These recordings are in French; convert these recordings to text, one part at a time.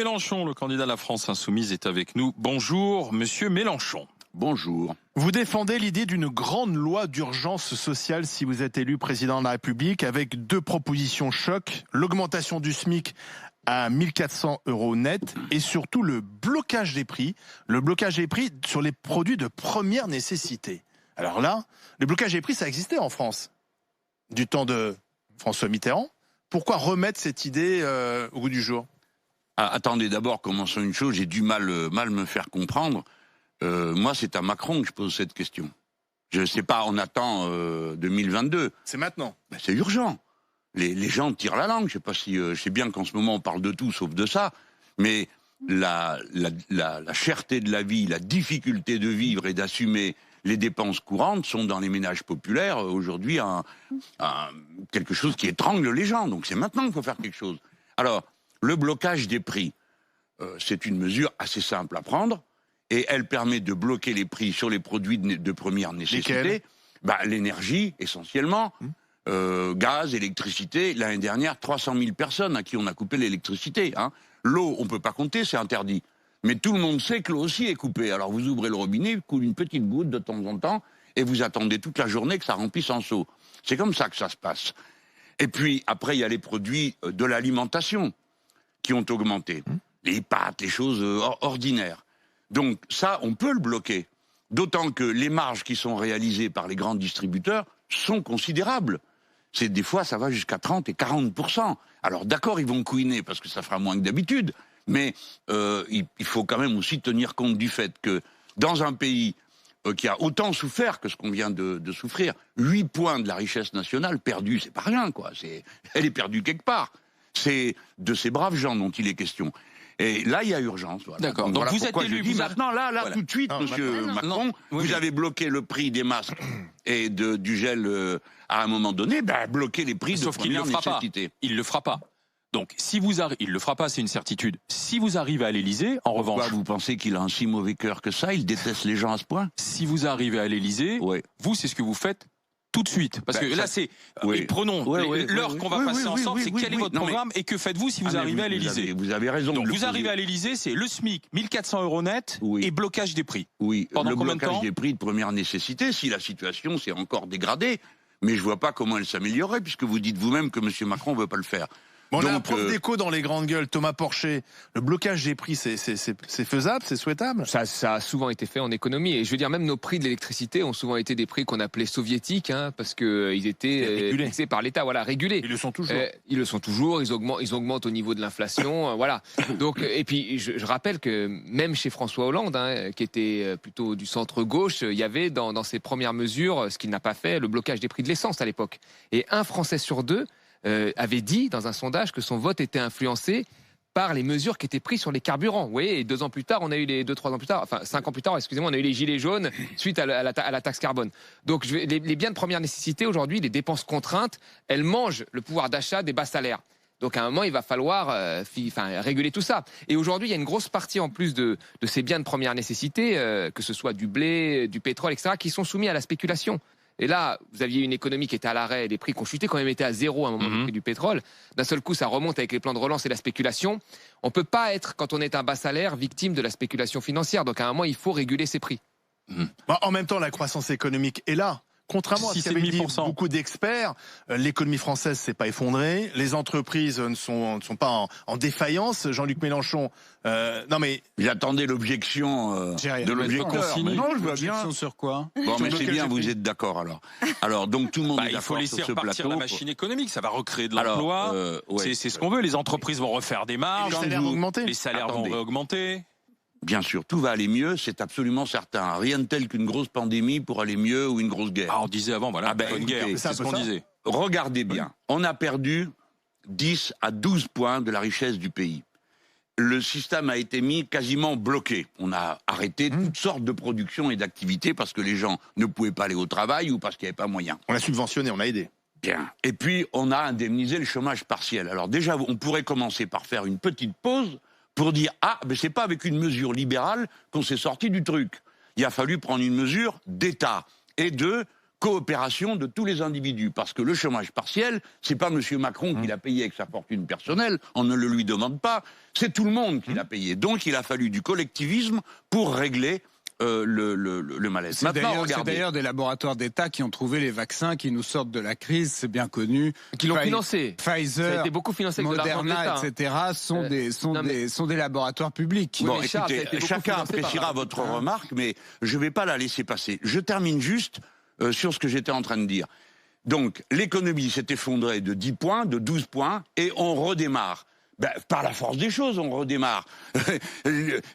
Mélenchon, le candidat de la France Insoumise, est avec nous. Bonjour, monsieur Mélenchon. Bonjour. Vous défendez l'idée d'une grande loi d'urgence sociale si vous êtes élu président de la République, avec deux propositions choc, l'augmentation du SMIC à 1 400 € net et surtout le blocage des prix sur les produits de première nécessité. Alors là, le blocage des prix, ça existait en France, du temps de François Mitterrand. Pourquoi remettre cette idée au goût du jour ? Attendez, d'abord, commençons une chose, j'ai du mal me faire comprendre. Moi, c'est à Macron que je pose cette question. Je ne sais pas, on attend 2022. C'est maintenant. Ben, c'est urgent. Les gens tirent la langue. Je sais pas si, je sais bien qu'en ce moment on parle de tout sauf de ça, mais la cherté de la vie, la difficulté de vivre et d'assumer les dépenses courantes sont dans les ménages populaires aujourd'hui quelque chose qui étrangle les gens. Donc c'est maintenant qu'il faut faire quelque chose. Alors, le blocage des prix, c'est une mesure assez simple à prendre et elle permet de bloquer les prix sur les produits de première nécessité. L'énergie, essentiellement. Gaz, électricité. L'année dernière, 300 000 personnes à qui on a coupé l'électricité. Hein. L'eau, on ne peut pas compter, c'est interdit. Mais tout le monde sait que l'eau aussi est coupée. Alors vous ouvrez le robinet, il coule une petite goutte de temps en temps, et vous attendez toute la journée que ça remplisse en seau. C'est comme ça que ça se passe. Et puis, après, il y a les produits de l'alimentation qui ont augmenté. Les pâtes, les choses ordinaires. Donc ça, on peut le bloquer. D'autant que les marges qui sont réalisées par les grands distributeurs sont considérables. Des fois, ça va jusqu'à 30 et 40%. Alors d'accord, ils vont couiner parce que ça fera moins que d'habitude, mais il faut quand même aussi tenir compte du fait que dans un pays qui a autant souffert que ce qu'on vient de souffrir, 8 points de la richesse nationale perdus, c'est pas rien, quoi. Elle est perdue quelque part. C'est de ces braves gens dont il est question. Et là, il y a urgence. Voilà. D'accord. Donc voilà vous êtes élu. Maintenant, voilà. Tout de suite, monsieur Macron, vous avez bloqué le prix des masques et du gel à un moment donné, bloquer les prix de première nécessité. Il ne le fera pas. Donc, il le fera pas, c'est une certitude. Si vous arrivez à l'Élysée, en revanche... Vous pensez qu'il a un si mauvais cœur que ça? Il déteste les gens à ce point? Si vous arrivez à l'Élysée, vous, c'est ce que vous faites tout de suite. Parce que là, c'est... Prenons l'heure qu'on va passer ensemble, c'est quel est votre programme et que faites-vous si vous arrivez à l'Élysée? Vous avez raison. Donc, vous arrivez à l'Élysée, c'est le SMIC, 1 400 € net et blocage des prix. Oui, pendant le combien de temps? blocage des prix de première nécessité, si la situation s'est encore dégradée. Mais je vois pas comment elle s'améliorerait, puisque vous dites vous-même que M. Macron ne veut pas le faire. On a un prof d'éco dans les grandes gueules, Thomas Porcher. Le blocage des prix, c'est faisable, c'est souhaitable? Ça a souvent été fait en économie. Et je veux dire, même nos prix de l'électricité ont souvent été des prix qu'on appelait soviétiques, parce qu'ils étaient fixés par l'État, régulés. Ils le sont toujours. Ils le sont toujours, ils augmentent au niveau de l'inflation, voilà. Donc, et puis, je rappelle que même chez François Hollande, qui était plutôt du centre-gauche, il y avait dans ses premières mesures, ce qu'il n'a pas fait, le blocage des prix de l'essence à l'époque. Et un Français sur deux avait dit dans un sondage que son vote était influencé par les mesures qui étaient prises sur les carburants. Vous voyez, et 2 ans plus tard, on a eu 5 ans plus tard, excusez-moi, on a eu les gilets jaunes suite à la taxe carbone. Donc les biens de première nécessité aujourd'hui, les dépenses contraintes, elles mangent le pouvoir d'achat des bas salaires. Donc à un moment, il va falloir réguler tout ça. Et aujourd'hui, il y a une grosse partie en plus de ces biens de première nécessité, que ce soit du blé, du pétrole, etc., qui sont soumis à la spéculation. Et là, vous aviez une économie qui était à l'arrêt, les prix qui ont chuté, quand même étaient à zéro à un moment du prix du pétrole. D'un seul coup, ça remonte avec les plans de relance et la spéculation. On ne peut pas être, quand on est un bas salaire, victime de la spéculation financière. Donc à un moment, il faut réguler ses prix. En même temps, la croissance économique est là. Contrairement à ce qu'avaient dit beaucoup d'experts, l'économie française s'est pas effondrée, les entreprises ne sont pas en défaillance. Jean-Luc Mélenchon, j'attendais l'objection de l'objecteur. Non, je vois bien. Sur quoi? Bon, mais c'est bien, vous êtes d'accord alors. Alors, donc tout le monde est d'accord. Il faut laisser repartir la machine économique, ça va recréer de l'emploi. C'est ce qu'on veut. Les entreprises vont refaire des marges, les salaires vont augmenter. Bien sûr, tout va aller mieux, c'est absolument certain. Rien de tel qu'une grosse pandémie pour aller mieux ou une grosse guerre. On disait avant, une guerre, c'est ce qu'on disait. Regardez bien, on a perdu 10 à 12 points de la richesse du pays. Le système a été mis quasiment bloqué. On a arrêté toutes sortes de productions et d'activités parce que les gens ne pouvaient pas aller au travail ou parce qu'il n'y avait pas moyen. On a subventionné, on a aidé. Bien. Et puis, on a indemnisé le chômage partiel. Alors déjà, on pourrait commencer par faire une petite pause pour dire c'est pas avec une mesure libérale qu'on s'est sorti du truc. Il a fallu prendre une mesure d'État et de coopération de tous les individus. Parce que le chômage partiel, c'est pas M. Macron qui l'a payé avec sa fortune personnelle, on ne le lui demande pas, c'est tout le monde qui l'a payé. Donc il a fallu du collectivisme pour régler le malaise. C'est d'ailleurs des laboratoires d'État qui ont trouvé les vaccins qui nous sortent de la crise, c'est bien connu. Qui l'ont financé. Pfizer, ça a été beaucoup financé avec Moderna, etc. sont des laboratoires publics. Bon, écoutez, chacun appréciera votre remarque, mais je ne vais pas la laisser passer. Je termine juste sur ce que j'étais en train de dire. Donc, l'économie s'est effondrée de 10 points, de 12 points, et on redémarre. Par la force des choses, on redémarre.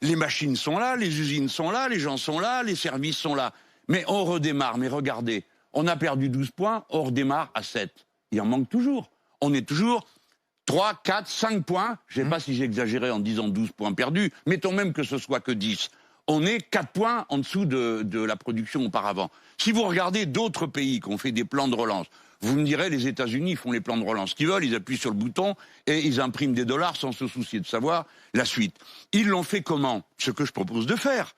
Les machines sont là, les usines sont là, les gens sont là, les services sont là. Mais on redémarre. Mais regardez, on a perdu 12 points, on redémarre à 7. Il en manque toujours. On est toujours 3, 4, 5 points. Je ne sais pas si j'ai exagéré en disant 12 points perdus. Mettons même que ce soit que 10. On est 4 points en dessous de la production auparavant. Si vous regardez d'autres pays qui ont fait des plans de relance, vous me direz, les États-Unis font les plans de relance qu'ils veulent, ils appuient sur le bouton et ils impriment des dollars sans se soucier de savoir la suite. Ils l'ont fait comment? Ce que je propose de faire,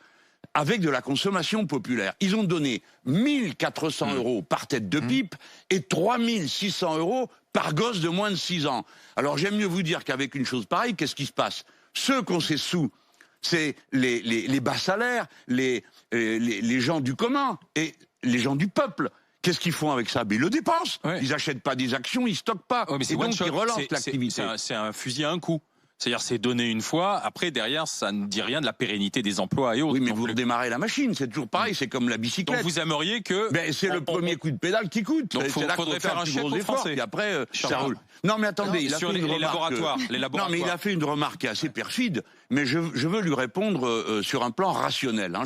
avec de la consommation populaire. Ils ont donné 1400 € par tête de pipe et 3600 € par gosse de moins de 6 ans. Alors j'aime mieux vous dire qu'avec une chose pareille, qu'est-ce qui se passe? Ceux qui ont ces sous, c'est les bas salaires, les gens du commun et les gens du peuple. Qu'est-ce qu'ils font avec ça? Ils le dépensent. Ouais. Ils n'achètent pas des actions, ils stockent pas. Ouais, mais et donc ils relancent l'activité. C'est un fusil à un coup. C'est-à-dire, c'est donné une fois. Après, derrière, ça ne dit rien de la pérennité des emplois et autres. Oui, mais vous redémarrez la machine. C'est toujours pareil. C'est comme la bicyclette. Donc, vous aimeriez que... c'est le premier coup de pédale qui coûte. Donc, il faudrait faire un chèque aux Français. Et après, ça roule. Non, mais attendez, il a fait une remarque... Non, mais il a fait une remarque qui est assez perfide. Mais je veux lui répondre sur un plan rationnel. Hein.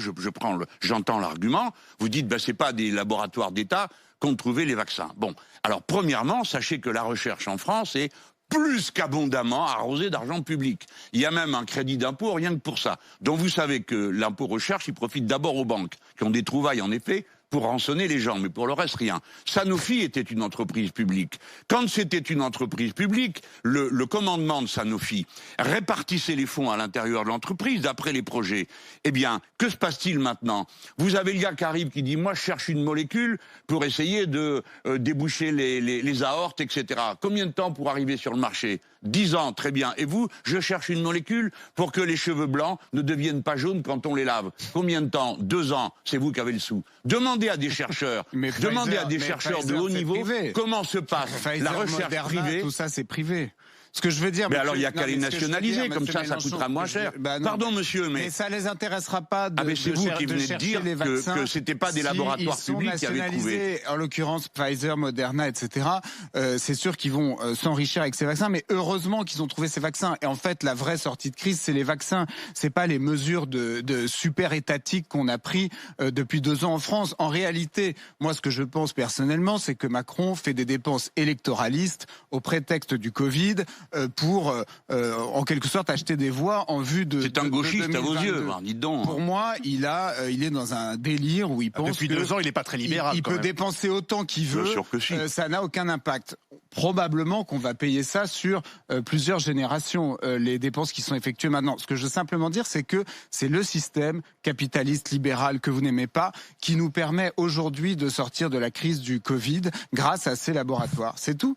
J'entends l'argument. Vous dites, c'est pas des laboratoires d'État qu'ont trouvé les vaccins. Bon, alors premièrement, sachez que la recherche en France est plus qu'abondamment arrosée d'argent public. Il y a même un crédit d'impôt rien que pour ça. Donc vous savez que l'impôt recherche, il profite d'abord aux banques, qui ont des trouvailles en effet pour rançonner les gens, mais pour le reste, rien. Sanofi était une entreprise publique. Quand c'était une entreprise publique, le commandement de Sanofi répartissait les fonds à l'intérieur de l'entreprise d'après les projets. Eh bien, que se passe-t-il maintenant? Vous avez le gars qui arrive qui dit « Moi, je cherche une molécule pour essayer de déboucher les aortes, etc. » Combien de temps pour arriver sur le marché? 10 ans, très bien. Et vous, je cherche une molécule pour que les cheveux blancs ne deviennent pas jaunes quand on les lave. Combien de temps? 2 ans. C'est vous qui avez le sou. Demandez à des chercheurs, de haut niveau, comment se passe la recherche Moderna, privée. Tout ça, c'est privé. Ce que je veux dire... Mais alors, il n'y a qu'à les nationaliser, comme ça coûtera moins cher. Pardon, monsieur, mais... Mais ça les intéressera pas de c'est vous qui venez de dire que c'était pas des laboratoires publics qui avaient trouvé. En l'occurrence, Pfizer, Moderna, etc. C'est sûr qu'ils vont s'enrichir avec ces vaccins, mais heureusement qu'ils ont trouvé ces vaccins. Et en fait, la vraie sortie de crise, c'est les vaccins. C'est pas les mesures de super étatiques qu'on a pris depuis 2 ans en France. En réalité, moi, ce que je pense personnellement, c'est que Macron fait des dépenses électoralistes au prétexte du Covid, pour en quelque sorte acheter des voix en vue de... C'est un gauchiste à vos yeux, dites donc. Pour moi, il est dans un délire où il pense depuis 2 ans, il n'est pas très libéral. Il peut dépenser autant qu'il veut, ça n'a aucun impact. Probablement qu'on va payer ça sur plusieurs générations, les dépenses qui sont effectuées maintenant. Ce que je veux simplement dire, c'est que c'est le système capitaliste libéral que vous n'aimez pas qui nous permet aujourd'hui de sortir de la crise du Covid grâce à ces laboratoires. C'est tout.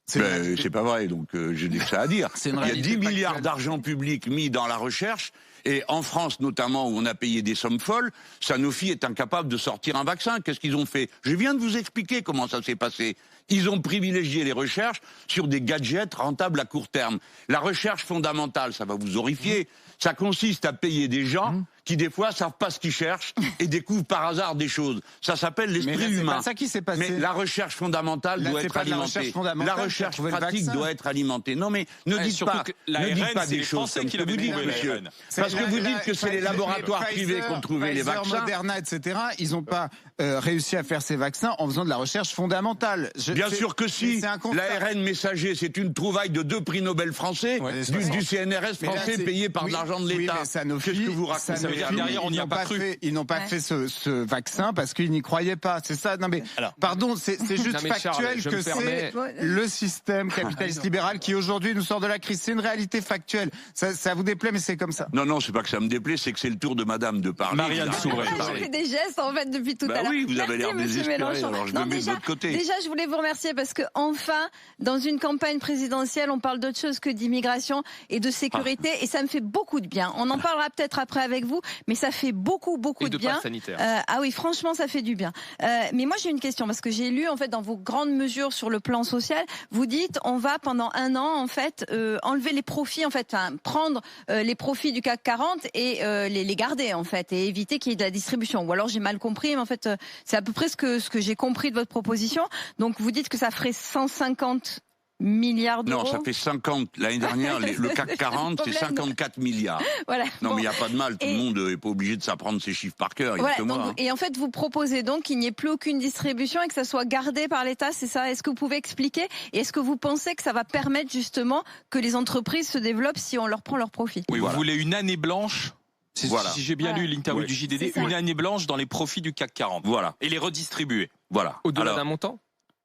C'est pas vrai, donc j'ai que ça à dire. Il y a 10 milliards d'argent public mis dans la recherche, et en France notamment, où on a payé des sommes folles, Sanofi est incapable de sortir un vaccin. Qu'est-ce qu'ils ont fait? Je viens de vous expliquer comment ça s'est passé. Ils ont privilégié les recherches sur des gadgets rentables à court terme. La recherche fondamentale, ça va vous horrifier, ça consiste à payer des gens qui des fois savent pas ce qu'ils cherchent et découvrent par hasard des choses. Ça s'appelle l'esprit humain. C'est pas ça qui s'est passé. Mais la recherche fondamentale doit être alimentée. La recherche pratique doit être alimentée. Non mais ne dites pas des choses comme ce que vous dites, monsieur. Parce que vous dites que c'est les laboratoires privés qui ont trouvé les vaccins. Moderna, etc. Ils n'ont pas réussi à faire ces vaccins en faisant de la recherche fondamentale. Bien sûr que si. L'ARN messager, c'est une trouvaille de 2 prix Nobel français, du CNRS français payé par de l'argent de l'État. Qu'est-ce que vous racontez? derrière, on n'y a pas cru. Ils n'ont pas fait ce vaccin parce qu'ils n'y croyaient pas. C'est ça. Non mais, pardon, c'est juste factuel que c'est le système capitaliste libéral qui aujourd'hui nous sort de la crise. C'est une réalité factuelle. Ça vous déplaît, mais c'est comme ça. Non, c'est pas que ça me déplaît, c'est que c'est le tour de madame de parler. Marianne Souret. J'ai fait des gestes, en fait, depuis tout à l'heure. Oui, vous avez l'air désespéré, alors je me mets de votre côté. Déjà, je voulais vous remercier parce que, enfin, dans une campagne présidentielle, on parle d'autre chose que d'immigration et de sécurité, et ça me fait beaucoup de bien. On en parlera peut-être après avec vous, mais ça fait beaucoup de bien. Ah oui, franchement, ça fait du bien. Mais moi, j'ai une question parce que j'ai lu, en fait, dans vos grandes mesures sur le plan social, vous dites, on va pendant un an, en fait, enlever les profits, en fait, prendre les profits du CAC 40 et les garder, en fait, et éviter qu'il y ait de la distribution. Ou alors j'ai mal compris, mais en fait, c'est à peu près ce que j'ai compris de votre proposition. Donc vous dites que ça ferait 150 milliards d'euros. Non, ça fait 50. L'année dernière, le CAC 40, c'est 54 milliards. Voilà. Non, mais il n'y a pas de mal. Tout le monde n'est pas obligé de s'apprendre ses chiffres par cœur. Voilà, donc, et en fait, vous proposez donc qu'il n'y ait plus aucune distribution et que ça soit gardé par l'État, c'est ça? Est-ce que vous pouvez expliquer? Et est-ce que vous pensez que ça va permettre justement que les entreprises se développent si on leur prend leur profit? Oui, voilà. Vous voulez une année blanche? Si j'ai bien lu l'interview du JDD, une année blanche dans les profits du CAC 40. Voilà. Et les redistribuer. Voilà. Au-delà d'un montant?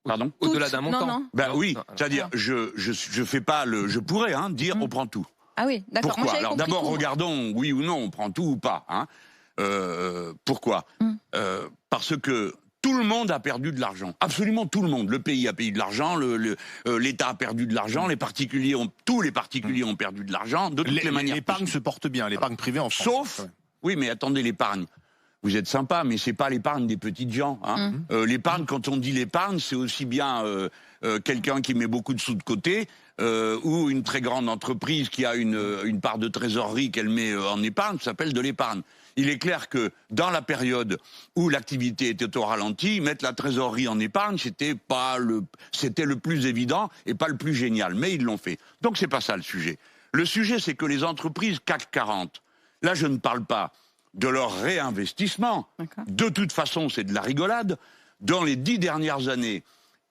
Pardon? Au-delà d'un montant? Non. Ben oui, c'est-à-dire, je fais pas je pourrais dire on prend tout. Ah oui, d'accord. Pourquoi? Alors d'abord, regardons, oui ou non, on prend tout ou pas. Pourquoi? Parce que tout le monde a perdu de l'argent. Absolument tout le monde. Le pays a payé de l'argent, l'État a perdu de l'argent, tous les particuliers ont perdu de l'argent, de toutes les manières. L'épargne se porte bien, l'épargne privée en France. Sauf, oui, mais attendez, l'épargne. Vous êtes sympa, mais c'est pas l'épargne des petites gens. L'épargne, quand on dit l'épargne, c'est aussi bien quelqu'un qui met beaucoup de sous de côté ou une très grande entreprise qui a une part de trésorerie qu'elle met en épargne, ça s'appelle de l'épargne. Il est clair que dans la période où l'activité était au ralenti, mettre la trésorerie en épargne, c'était le plus évident et pas le plus génial. Mais ils l'ont fait. Donc c'est pas ça le sujet. Le sujet, c'est que les entreprises CAC 40, là je ne parle pas de leur réinvestissement. De toute façon, c'est de la rigolade. Dans les 10 dernières années,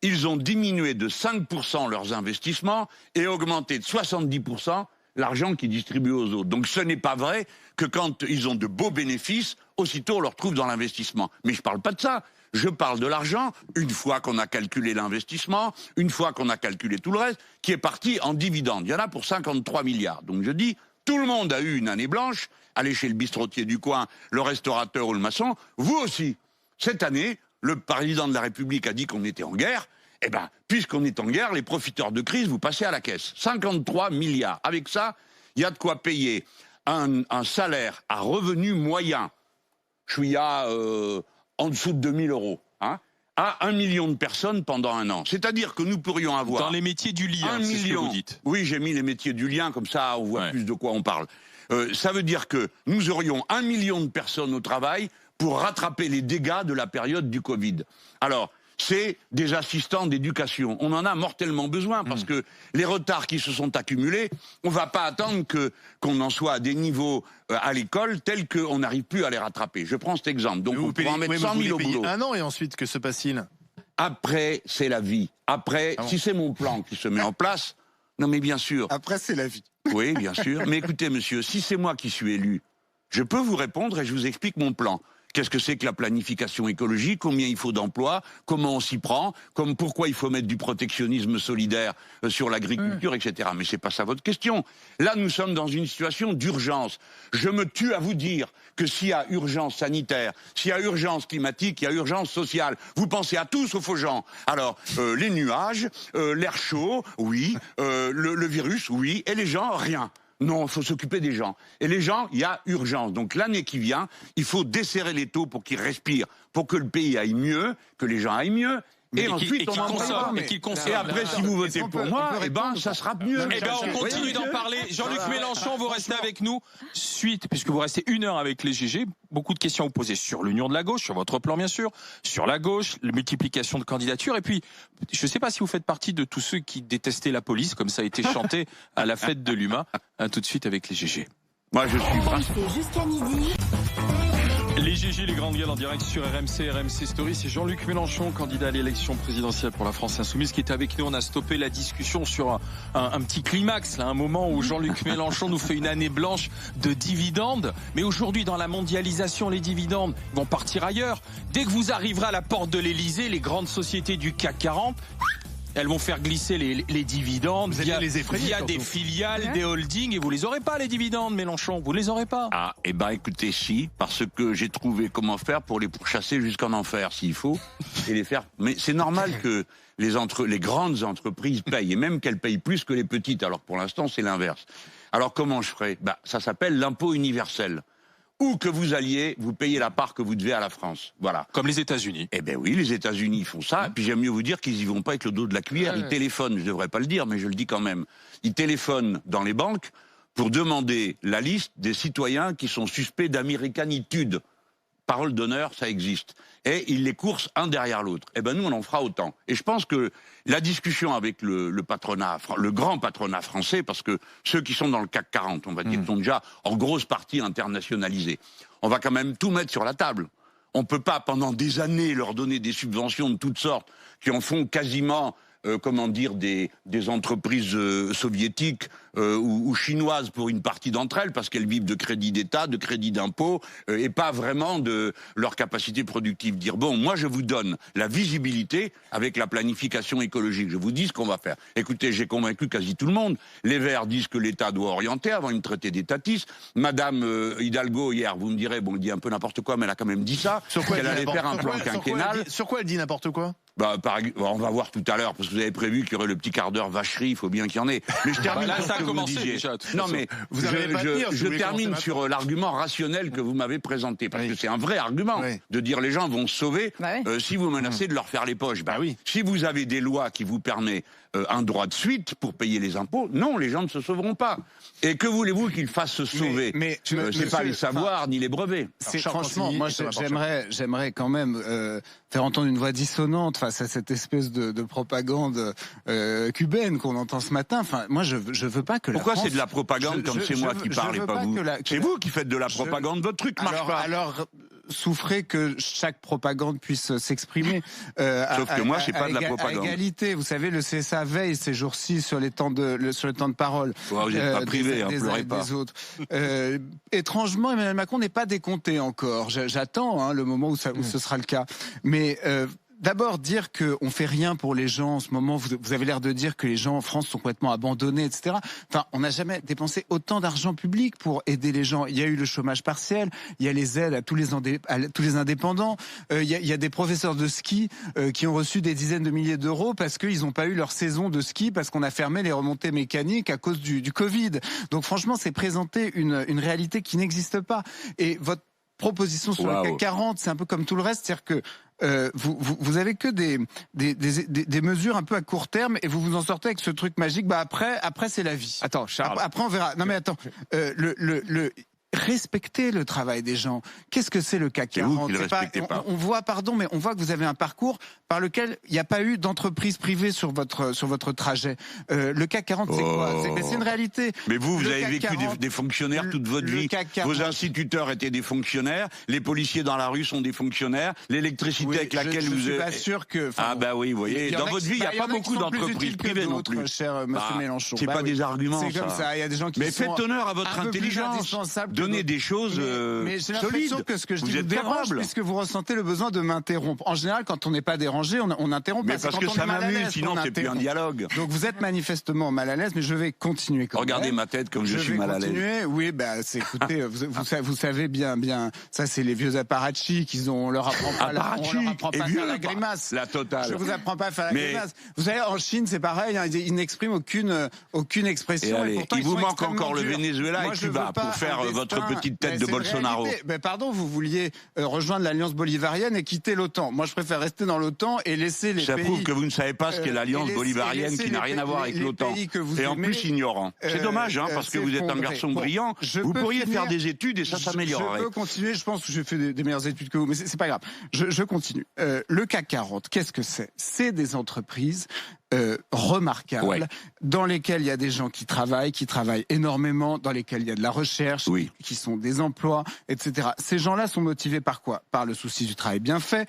ils ont diminué de 5% leurs investissements et augmenté de 70% l'argent qu'ils distribuent aux autres. Donc ce n'est pas vrai que quand ils ont de beaux bénéfices, aussitôt on le retrouve dans l'investissement. Mais je ne parle pas de ça. Je parle de l'argent, une fois qu'on a calculé l'investissement, une fois qu'on a calculé tout le reste, qui est parti en dividendes. Il y en a pour 53 milliards. Donc je dis, tout le monde a eu une année blanche. Allez chez le bistrotier du coin, le restaurateur ou le maçon. Vous aussi. Cette année, le président de la République a dit qu'on était en guerre. Eh bien, puisqu'on est en guerre, les profiteurs de crise, vous passez à la caisse. 53 milliards. Avec ça, il y a de quoi payer un salaire à revenu moyen. Je suis en dessous de 2000 euros. À 1 million de personnes pendant un an. C'est-à-dire que nous pourrions avoir... Dans les métiers du lien, c'est ce que vous dites. Oui, j'ai mis les métiers du lien, comme ça on voit plus de quoi on parle. Ça veut dire que nous aurions 1 million de personnes au travail pour rattraper les dégâts de la période du Covid. Alors, c'est des assistants d'éducation. On en a mortellement besoin parce que les retards qui se sont accumulés, on ne va pas attendre qu'on en soit à des niveaux à l'école tels qu'on n'arrive plus à les rattraper. Je prends cet exemple. Donc on peut en mettre 100 000 au boulot. Un an et ensuite, que se passe-t-il? Après, c'est la vie. Après, si c'est mon plan qui se met en place, non mais bien sûr. Après, c'est la vie. Oui, bien sûr. Mais écoutez, monsieur, si c'est moi qui suis élu, je peux vous répondre et je vous explique mon plan. Qu'est-ce que c'est que la planification écologique? Combien il faut d'emplois? Comment on s'y prend? Pourquoi il faut mettre du protectionnisme solidaire sur l'agriculture, etc. Mais c'est pas ça votre question. Là, nous sommes dans une situation d'urgence. Je me tue à vous dire que s'il y a urgence sanitaire, s'il y a urgence climatique, il y a urgence sociale. Vous pensez à tout sauf aux gens. Alors, les nuages, l'air chaud, oui, le virus, oui, et les gens, rien. Non, il faut s'occuper des gens. Et les gens, il y a urgence. Donc l'année qui vient, il faut desserrer les taux pour qu'ils respirent, pour que le pays aille mieux, que les gens aillent mieux. Et ensuite, on en consomme. Et après, si vous votez pour moi, ça sera mieux. On continue d'en parler. Jean-Luc Mélenchon, vous restez avec nous. Suite, puisque vous restez 1 heure avec les GG, beaucoup de questions à vous poser sur l'union de la gauche, sur votre plan bien sûr, sur la gauche, la multiplication de candidatures. Et puis, je ne sais pas si vous faites partie de tous ceux qui détestaient la police, comme ça a été chanté à la fête de l'humain. Tout de suite avec les GG. Moi, je suis Jusqu'à midi. Les GG, les grandes gueules en direct sur RMC, RMC Story. C'est Jean-Luc Mélenchon, candidat à l'élection présidentielle pour la France Insoumise, qui est avec nous. On a stoppé la discussion sur un petit climax, là, un moment où Jean-Luc Mélenchon nous fait une année blanche de dividendes. Mais aujourd'hui, dans la mondialisation, les dividendes vont partir ailleurs. Dès que vous arriverez à la porte de l'Elysée, les grandes sociétés du CAC 40... elles vont faire glisser les dividendes via des filiales, des holdings, et vous les aurez pas, les dividendes, Mélenchon, vous les aurez pas. Ah, eh ben écoutez, si, parce que j'ai trouvé comment faire pour les pourchasser jusqu'en enfer, s'il faut, et les faire... Mais c'est normal que les grandes entreprises payent, et même qu'elles payent plus que les petites, alors que pour l'instant, c'est l'inverse. Alors comment je ferai ? Ça s'appelle l'impôt universel. Où que vous alliez, vous payez la part que vous devez à la France. Voilà. Comme les États-Unis. Eh ben oui, les États-Unis font ça. Et puis j'aime mieux vous dire qu'ils y vont pas avec le dos de la cuillère. Ils téléphonent, je devrais pas le dire, mais je le dis quand même. Ils téléphonent dans les banques pour demander la liste des citoyens qui sont suspects d'américanitude. Parole d'honneur, ça existe. Et ils les coursent un derrière l'autre. Eh ben nous, on en fera autant. Et je pense que la discussion avec le patronat, le grand patronat français, parce que ceux qui sont dans le CAC 40, on va dire, sont déjà en grosse partie internationalisés. On va quand même tout mettre sur la table. On peut pas, pendant des années, leur donner des subventions de toutes sortes qui en font quasiment... des entreprises soviétiques ou chinoises pour une partie d'entre elles, parce qu'elles vivent de crédits d'État, de crédits d'impôt, et pas vraiment de leur capacité productive. Dire, bon, moi je vous donne la visibilité avec la planification écologique. Je vous dis ce qu'on va faire. Écoutez, j'ai convaincu quasi tout le monde. Les Verts disent que l'État doit orienter avant de me traiter d'étatiste. Madame Hidalgo, hier, vous me direz, bon, elle dit un peu n'importe quoi, mais elle a quand même dit ça, qu'elle allait faire un plan quinquennal. Sur quoi elle dit n'importe quoi ? On va voir tout à l'heure, parce que vous avez prévu qu'il y aurait le petit quart d'heure vacherie, il faut bien qu'il y en ait. Mais je termine là, sur ça ce a que commencé vous disiez. déjà. Non, mais vous avez pas de dire, je termine sur l'argument rationnel que vous m'avez présenté, parce que c'est un vrai argument de dire les gens vont se sauver si vous menacez de leur faire les poches. Si vous avez des lois qui vous permettent un droit de suite pour payer les impôts, non, les gens ne se sauveront pas. Et que voulez-vous qu'ils fassent se sauver ? C'est pas les savoirs ni les brevets. Franchement, moi j'aimerais quand même faire entendre une voix dissonante face à cette espèce de propagande cubaine qu'on entend ce matin. Enfin, moi je veux pas que Pourquoi la France... c'est de la propagande comme c'est moi qui parle et pas vous ? C'est vous qui faites de la propagande, votre truc marche pas. Alors souffrez que chaque propagande puisse s'exprimer. Sauf que moi, c'est pas de la propagande. À égalité, vous savez, le CSA veille ces jours-ci sur les temps de parole. Vous n'êtes pas privé, pleurez pas. Des autres. Étrangement, Emmanuel Macron n'est pas décompté encore. J'attends le moment où ce sera le cas. Mais d'abord, dire qu'on fait rien pour les gens en ce moment, vous avez l'air de dire que les gens en France sont complètement abandonnés, etc. Enfin, on n'a jamais dépensé autant d'argent public pour aider les gens. Il y a eu le chômage partiel, il y a les aides à tous les indépendants, il y a des professeurs de ski qui ont reçu des dizaines de milliers d'euros parce qu'ils n'ont pas eu leur saison de ski, parce qu'on a fermé les remontées mécaniques à cause du Covid. Donc franchement, c'est présenter une réalité qui n'existe pas. Et votre proposition sur le CAC 40, c'est un peu comme tout le reste, c'est-à-dire que vous avez que des mesures un peu à court terme et vous vous en sortez avec ce truc magique. Après c'est la vie. Attends, Charles. Après on verra. Non mais attends, respectez le travail des gens. Qu'est-ce que c'est le CAC 40 ? On voit que vous avez un parcours par lequel il n'y a pas eu d'entreprise privée sur votre trajet. Le CAC 40, c'est quoi ? C'est une réalité. Mais vous avez vécu des fonctionnaires toute votre vie. Vos instituteurs étaient des fonctionnaires. Les policiers dans la rue sont des fonctionnaires. L'électricité avec laquelle vous... Je suis pas sûr que... oui, vous voyez. Dans votre vie, il n'y a pas beaucoup d'entreprises privées non plus. Cher monsieur Mélenchon. C'est pas des arguments, ça. C'est comme ça. Il y a des gens qui Mais faites honneur à votre intelligence. Donnez des choses mais j'ai l'impression que ce que je dis vous dérange, puisque vous ressentez le besoin de m'interrompre. En général, quand on n'est pas dérangé, on interrompt pas. Mais parce que ça m'amuse, sinon c'est plus un dialogue. Donc vous êtes manifestement mal à l'aise, mais je vais continuer quand même. Regardez ma tête comme je suis mal à l'aise. Oui, écoutez, vous savez bien, ça c'est les vieux apparatchis on leur apprend pas à faire la grimace. La totale. Je vous apprends pas à faire la grimace. Vous savez, en Chine, c'est pareil, ils n'expriment aucune expression. Et pourtant, il vous manque encore le Venezuela et Cuba pour faire votre petite tête de Bolsonaro. Pardon, vous vouliez rejoindre l'Alliance bolivarienne et quitter l'OTAN. Moi, je préfère rester dans l'OTAN et laisser les pays... Ça prouve que vous ne savez pas ce qu'est l'Alliance bolivarienne qui n'a rien à voir avec l'OTAN. Et en plus ignorant. C'est dommage, parce que vous êtes un garçon brillant. Vous pourriez faire des études et ça s'améliorerait. Je peux continuer, je pense que j'ai fait des meilleures études que vous, mais c'est pas grave. Je continue. Le CAC 40, qu'est-ce que c'est ? C'est des entreprises remarquables, dans lesquels il y a des gens qui travaillent énormément, dans lesquels il y a de la recherche, qui sont des emplois, etc. Ces gens-là sont motivés par quoi? Par le souci du travail bien fait,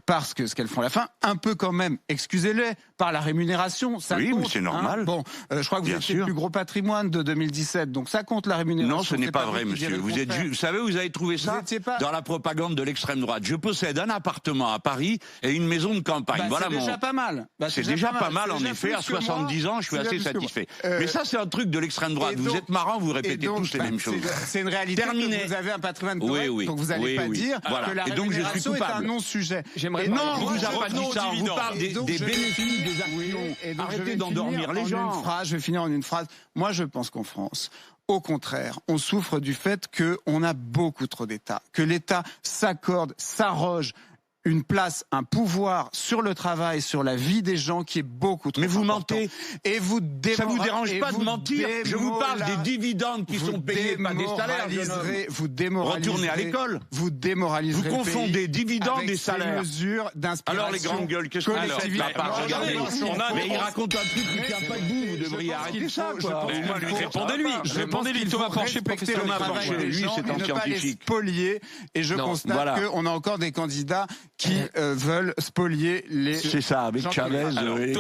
parce que ce qu'elles font à la fin, un peu quand même, excusez-les, par la rémunération, ça compte. Mais c'est normal. Hein. Bon, je crois que vous étiez le plus gros patrimoine de 2017, donc ça compte la rémunération. Non, ce n'est pas vrai, monsieur. Vous savez, vous avez trouvé ça dans la propagande de l'extrême droite. Je possède un appartement à Paris et une maison de campagne. Voilà c'est déjà pas mal. C'est déjà pas mal, en effet. À 70 ans, je suis assez satisfait. Mais ça, c'est un truc de l'extrême droite. Vous êtes marrant, vous répétez tous les mêmes choses. C'est une réalité. Terminé. Que vous avez un patrimoine correct, donc vous n'allez pas dire que la rémunération est un non-sujet. Non, vous n'avez pas dit ça. On vous parle des bénéfices des actions. Arrêtez d'endormir les gens. Je vais finir en une phrase. Moi, je pense qu'en France, au contraire, on souffre du fait qu'on a beaucoup trop d'État, que l'État s'arroge une place, un pouvoir sur le travail, sur la vie des gens qui est beaucoup trop important. Mais vous mentez. Et vous ça vous dérange pas de mentir? Je vous parle des dividendes qui sont payés par des salaires. Vous démoraliserez. Retournez à l'école. Vous démoraliserez. Vous confondez dividendes et salaires. Alors les grandes gueules, qu'est-ce que mais il raconte un truc qui ne tient pas debout. Vous devriez arrêter ça. Répondez-lui, Thomas Porcher, professeur Thomas Porcher. Lui, c'est un scientifique. Et je constate qu'on a encore des candidats qui veulent spolier les... C'est ça, avec Chavez,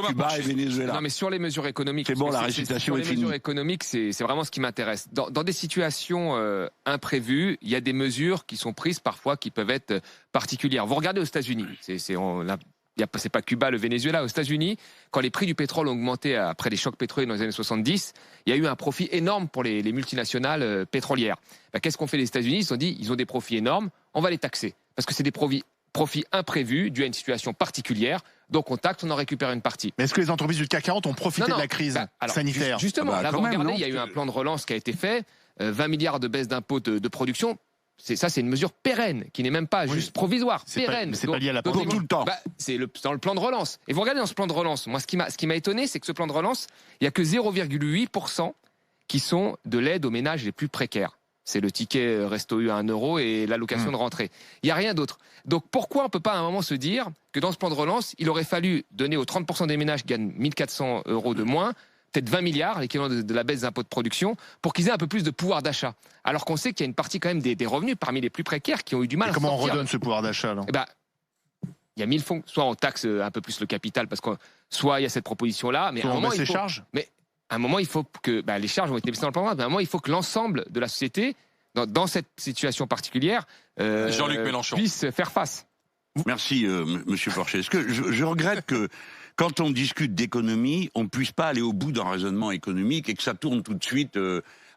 Cuba et Venezuela. Non, mais sur les mesures économiques... C'est bon, la récitation est finie. Sur les mesures économiques, c'est vraiment ce qui m'intéresse. Dans des situations imprévues, il y a des mesures qui sont prises parfois qui peuvent être particulières. Vous regardez aux États-Unis, c'est pas Cuba, le Venezuela. Aux États-Unis, quand les prix du pétrole ont augmenté après les chocs pétroliers dans les années 70, il y a eu un profit énorme pour les multinationales pétrolières. Qu'est-ce qu'ont fait les États-Unis? Ils se sont dit, ils ont des profits énormes, on va les taxer. Parce que c'est des profits imprévus, dû à une situation particulière. Donc on taxe, on en récupère une partie. Mais est-ce que les entreprises du CAC 40 ont profité de la crise sanitaire? Justement, là, vous regardez, il y a eu un plan de relance qui a été fait, 20 milliards de baisse d'impôts de production. C'est une mesure pérenne, qui n'est même pas juste provisoire, pérenne. C'est pas lié à la pour tout le temps. C'est dans le plan de relance. Et vous regardez dans ce plan de relance, moi ce qui m'a étonné, c'est que ce plan de relance, il n'y a que 0,8% qui sont de l'aide aux ménages les plus précaires. C'est le ticket Resto U à 1 euro et l'allocation de rentrée. Il n'y a rien d'autre. Donc pourquoi on ne peut pas à un moment se dire que dans ce plan de relance, il aurait fallu donner aux 30% des ménages qui gagnent 1400 euros de moins, peut-être 20 milliards, l'équivalent de la baisse des impôts de production, pour qu'ils aient un peu plus de pouvoir d'achat. Alors qu'on sait qu'il y a une partie quand même des revenus parmi les plus précaires qui ont eu du mal à sortir. Comment on redonne ce pouvoir d'achat alors? Il y a 1000 fonds. Soit on taxe un peu plus le capital, parce que soit il y a cette proposition-là, mais à un moment, à un moment, il faut que les charges ont été baissées dans le plan de relance, mais à un moment, il faut que l'ensemble de la société, dans cette situation particulière, Jean-Luc Mélenchon, puisse faire face. Merci, Monsieur Porcher. Est-ce que je regrette que quand on discute d'économie, on ne puisse pas aller au bout d'un raisonnement économique et que ça tourne tout de suite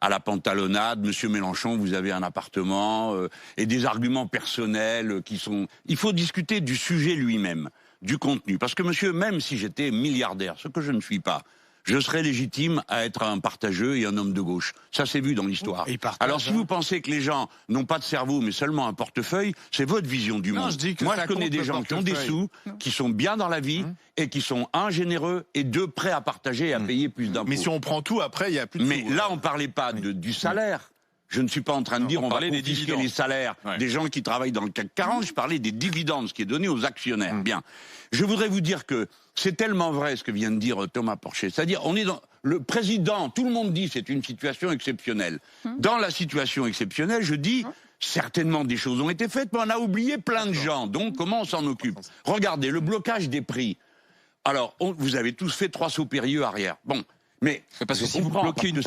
à la pantalonnade. Monsieur Mélenchon, vous avez un appartement et des arguments personnels qui sont... Il faut discuter du sujet lui-même, du contenu. Parce que monsieur, même si j'étais milliardaire, ce que je ne suis pas, je serais légitime à être un partageux et un homme de gauche. Ça, c'est vu dans l'histoire. Alors, si vous pensez que les gens n'ont pas de cerveau, mais seulement un portefeuille, c'est votre vision du monde. Moi, je connais des gens qui ont des sous, qui sont bien dans la vie, et qui sont, un, généreux, et deux, prêts à partager et à payer plus d'impôts. Mais si on prend tout, après, il n'y a plus de Mais là, on ne parlait pas du salaire. Je ne suis pas en train de dire on va confisquer les salaires des gens qui travaillent dans le CAC 40. Je parlais des dividendes, ce qui est donné aux actionnaires. Bien. Je voudrais vous dire que c'est tellement vrai ce que vient de dire Thomas Porcher. C'est-à-dire, on est dans le président, tout le monde dit c'est une situation exceptionnelle. Dans la situation exceptionnelle, je dis certainement des choses ont été faites, mais on a oublié plein de gens. Donc, comment on s'en occupe? Regardez, le blocage des prix. Alors, vous avez tous fait 3 sauts périlleux arrière. Bon. Mais parce que si vous bloquez une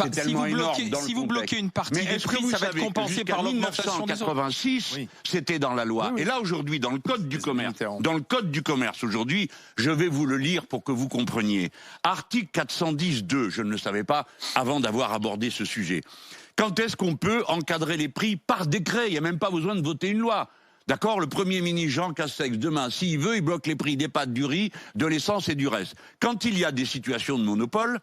partie des prix, ça va être compensé par l'augmentation des autres. 1986, c'était dans la loi. Et là aujourd'hui, dans le code du commerce, aujourd'hui, je vais vous le lire pour que vous compreniez. Article 410.2, je ne le savais pas avant d'avoir abordé ce sujet. Quand est-ce qu'on peut encadrer les prix par décret? Il n'y a même pas besoin de voter une loi. D'accord, le Premier ministre Jean Castex, demain, s'il veut, il bloque les prix des pâtes, du riz, de l'essence et du reste. Quand il y a des situations de monopole,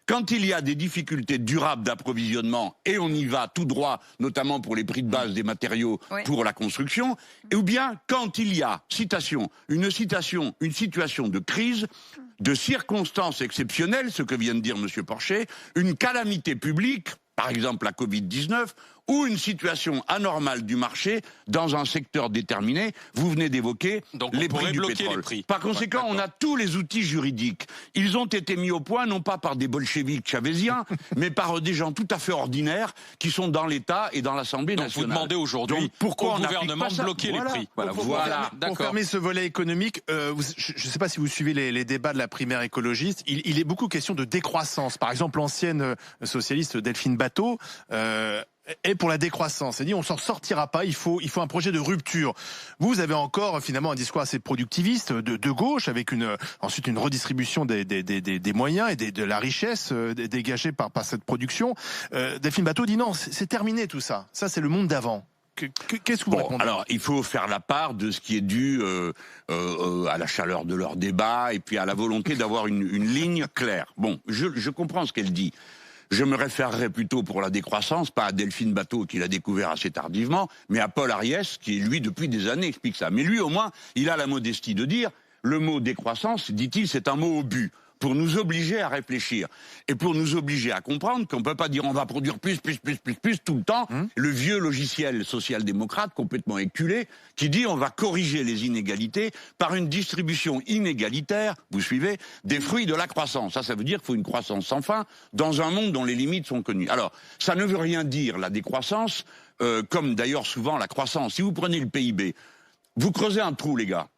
quand il y a des difficultés durables d'approvisionnement, et on y va tout droit, notamment pour les prix de base des matériaux pour la construction, ou bien quand il y a, une situation de crise, de circonstances exceptionnelles, ce que vient de dire M. Porcher, une calamité publique, par exemple la Covid-19, ou une situation anormale du marché dans un secteur déterminé. Vous venez d'évoquer les prix du pétrole. Par conséquent, on a tous les outils juridiques. Ils ont été mis au point non pas par des bolcheviks chavésiens, mais par des gens tout à fait ordinaires qui sont dans l'État et dans l'Assemblée nationale. Vous demandez aujourd'hui pourquoi au gouvernement de bloquer les prix. Pour fermer ce volet économique, je ne sais pas si vous suivez les débats de la primaire écologiste, il est beaucoup question de décroissance. Par exemple, l'ancienne socialiste Delphine Batho est pour la décroissance. Elle dit on s'en sortira pas, il faut un projet de rupture. Vous avez encore finalement un discours assez productiviste de gauche avec ensuite une redistribution des moyens et de la richesse dégagée par cette production. Delphine Batho dit non, c'est terminé tout ça. Ça c'est le monde d'avant. Qu'est-ce que vous répondez ? Alors, il faut faire la part de ce qui est dû à la chaleur de leur débat et puis à la volonté d'avoir une ligne claire. Bon, je comprends ce qu'elle dit. Je me référerais plutôt pour la décroissance, pas à Delphine Batho qui l'a découvert assez tardivement, mais à Paul Ariès qui, lui, depuis des années, explique ça. Mais lui, au moins, il a la modestie de dire, le mot décroissance, dit-il, c'est un mot au but, pour nous obliger à réfléchir et pour nous obliger à comprendre qu'on ne peut pas dire on va produire plus tout le temps. Le vieux logiciel social-démocrate complètement éculé qui dit on va corriger les inégalités par une distribution inégalitaire, vous suivez, des fruits de la croissance. Ça veut dire qu'il faut une croissance sans fin dans un monde dont les limites sont connues. Alors, ça ne veut rien dire la décroissance, comme d'ailleurs souvent la croissance. Si vous prenez le PIB, vous creusez un trou les gars,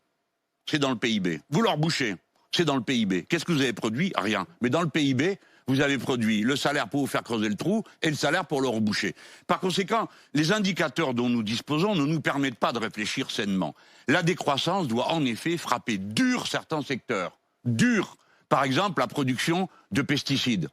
c'est dans le PIB. Vous leur bouchez. C'est dans le PIB. Qu'est-ce que vous avez produit ? Rien. Mais dans le PIB, vous avez produit le salaire pour vous faire creuser le trou et le salaire pour le reboucher. Par conséquent, les indicateurs dont nous disposons ne nous permettent pas de réfléchir sainement. La décroissance doit en effet frapper dur certains secteurs. Dur. Par exemple, la production de pesticides.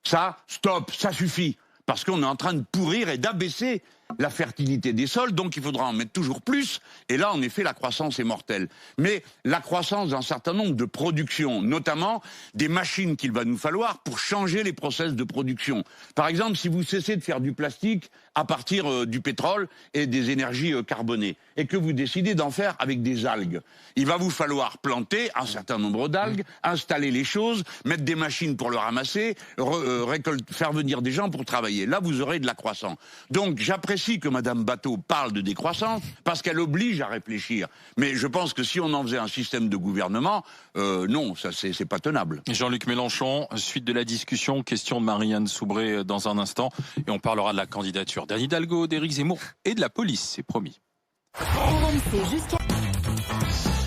Ça, stop, ça suffit. Parce qu'on est en train de pourrir et d'abaisser la fertilité des sols, donc il faudra en mettre toujours plus, et là, en effet, la croissance est mortelle. Mais la croissance d'un certain nombre de productions, notamment des machines qu'il va nous falloir pour changer les process de production. Par exemple, si vous cessez de faire du plastique à partir du pétrole et des énergies carbonées, et que vous décidez d'en faire avec des algues, il va vous falloir planter un certain nombre d'algues, installer les choses, mettre des machines pour le ramasser, faire venir des gens pour travailler. Là, vous aurez de la croissance. Donc, j'apprécie que Madame Batho parle de décroissance parce qu'elle oblige à réfléchir. Mais je pense que si on en faisait un système de gouvernement, non, ça c'est pas tenable. Jean-Luc Mélenchon, suite de la discussion, question de Marianne Soubré dans un instant, et on parlera de la candidature d'Anne Hidalgo, d'Éric Zemmour et de la police, c'est promis.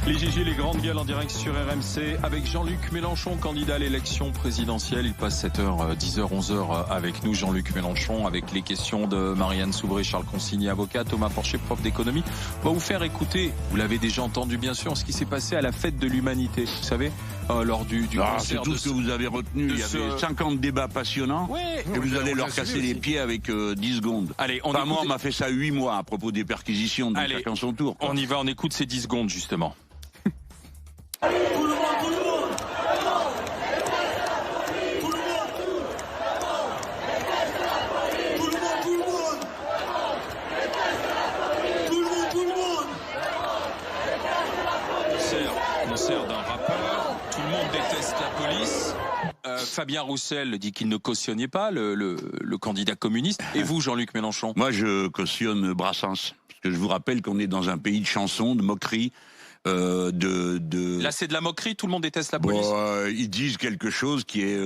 Les GG, les grandes gueules en direct sur RMC avec Jean-Luc Mélenchon, candidat à l'élection présidentielle. Il passe 7h, 10h, 11h avec nous, Jean-Luc Mélenchon, avec les questions de Marianne Soubré, Charles Consigny, avocat, Thomas Porcher, prof d'économie. On va vous faire écouter, vous l'avez déjà entendu bien sûr, ce qui s'est passé à la fête de l'humanité, vous savez, lors du concert. C'est tout ce que vous avez retenu. Il y avait 50 débats passionnants et vous allez leur casser les pieds avec 10 secondes. Allez, moi, on m'a fait ça 8 mois à propos des perquisitions, donc chacun son tour. On y va, on écoute ces 10 secondes justement. Tout le monde, tout le monde. Concert d'un rappeur, tout le monde déteste la police. Fabien Roussel dit qu'il ne cautionnait pas le candidat communiste. Et vous, Jean-Luc Mélenchon ? Moi, je cautionne Brassens. Parce que je vous rappelle qu'on est dans un pays de chansons, de moqueries. Là, c'est de la moquerie, tout le monde déteste la police. Ils disent quelque chose qui est